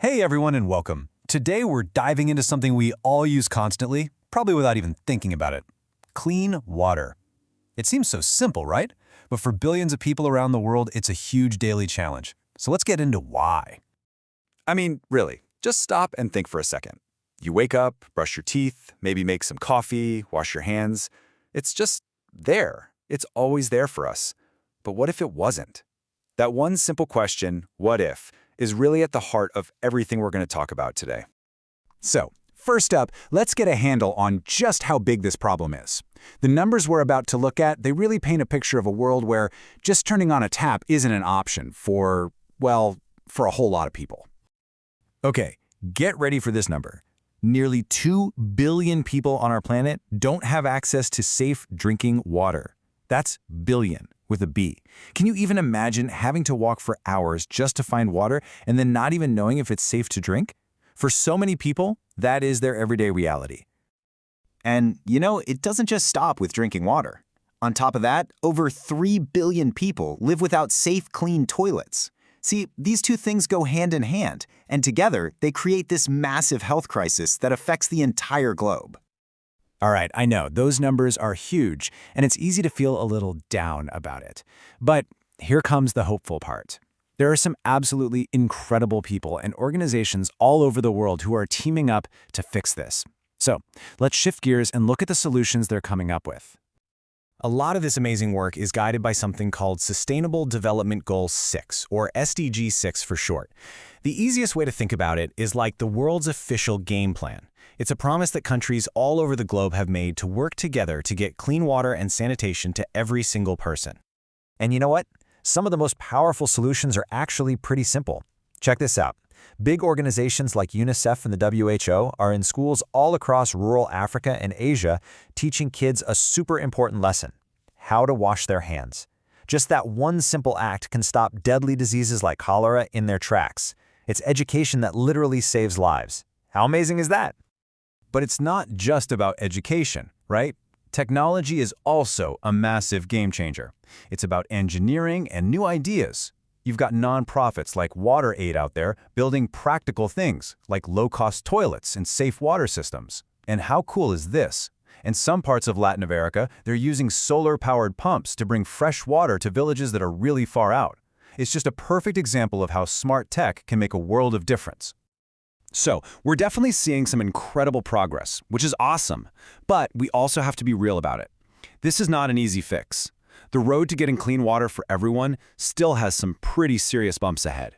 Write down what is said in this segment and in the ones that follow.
Hey everyone and welcome. Today we're diving into something we all use constantly, probably without even thinking about it. Clean water. It seems so simple, right? But for billions of people around the world, it's a huge daily challenge. So let's get into why. I mean, really, just stop and think for a second. You wake up, brush your teeth, maybe make some coffee, wash your hands. It's just there. It's always there for us. But what if it wasn't? That one simple question, what if, is really at the heart of everything we're going to talk about today. So, first up, let's get a handle on just how big this problem is. The numbers we're about to look at, they really paint a picture of a world where just turning on a tap isn't an option for, well, for a whole lot of people. Okay, get ready for this number. Nearly 2 billion people on our planet don't have access to safe drinking water. That's billion with a B. Can you even imagine having to walk for hours just to find water and then not even knowing if it's safe to drink? For so many people, that is their everyday reality. And, it doesn't just stop with drinking water. On top of that, over 3 billion people live without safe, clean toilets. See, these two things go hand in hand, and together they create this massive health crisis that affects the entire globe. All right, I know, those numbers are huge, and it's easy to feel a little down about it. But here comes the hopeful part. There are some absolutely incredible people and organizations all over the world who are teaming up to fix this. So, let's shift gears and look at the solutions they're coming up with. A lot of this amazing work is guided by something called Sustainable Development Goal 6, or SDG 6 for short. The easiest way to think about it is like the world's official game plan. It's a promise that countries all over the globe have made to work together to get clean water and sanitation to every single person. And you know what? Some of the most powerful solutions are actually pretty simple. Check this out. Big organizations like UNICEF and the WHO are in schools all across rural Africa and Asia teaching kids a super important lesson: how to wash their hands. Just that one simple act can stop deadly diseases like cholera in their tracks. It's education that literally saves lives. How amazing is that? But it's not just about education, right? Technology is also a massive game changer. It's about engineering and new ideas. You've got nonprofits like WaterAid out there building practical things like low-cost toilets and safe water systems. And how cool is this? In some parts of Latin America, they're using solar-powered pumps to bring fresh water to villages that are really far out. It's just a perfect example of how smart tech can make a world of difference. So, we're definitely seeing some incredible progress, which is awesome, but we also have to be real about it. This is not an easy fix. The road to getting clean water for everyone still has some pretty serious bumps ahead.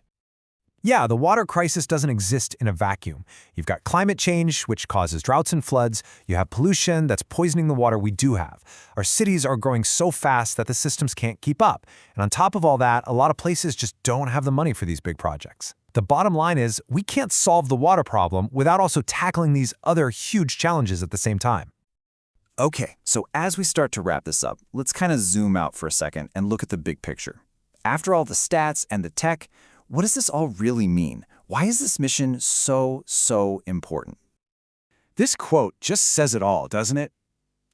Yeah, the water crisis doesn't exist in a vacuum. You've got climate change, which causes droughts and floods. You have pollution that's poisoning the water we do have. Our cities are growing so fast that the systems can't keep up. And on top of all that, a lot of places just don't have the money for these big projects. The bottom line is, we can't solve the water problem without also tackling these other huge challenges at the same time. Okay, so as we start to wrap this up, let's kind of zoom out for a second and look at the big picture. After all the stats and the tech, what does this all really mean? Why is this mission so important? This quote just says it all, doesn't it?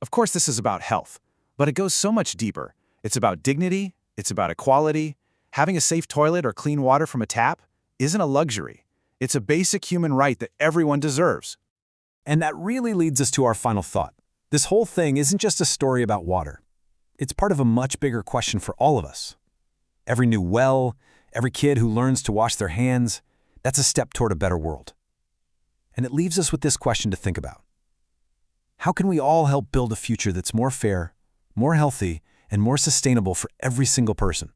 Of course, this is about health, but it goes so much deeper. It's about dignity, it's about equality. Having a safe toilet or clean water from a tap isn't a luxury. It's a basic human right that everyone deserves. And that really leads us to our final thought. This whole thing isn't just a story about water. It's part of a much bigger question for all of us. Every new well, every kid who learns to wash their hands, that's a step toward a better world. And it leaves us with this question to think about. How can we all help build a future that's more fair, more healthy, and more sustainable for every single person?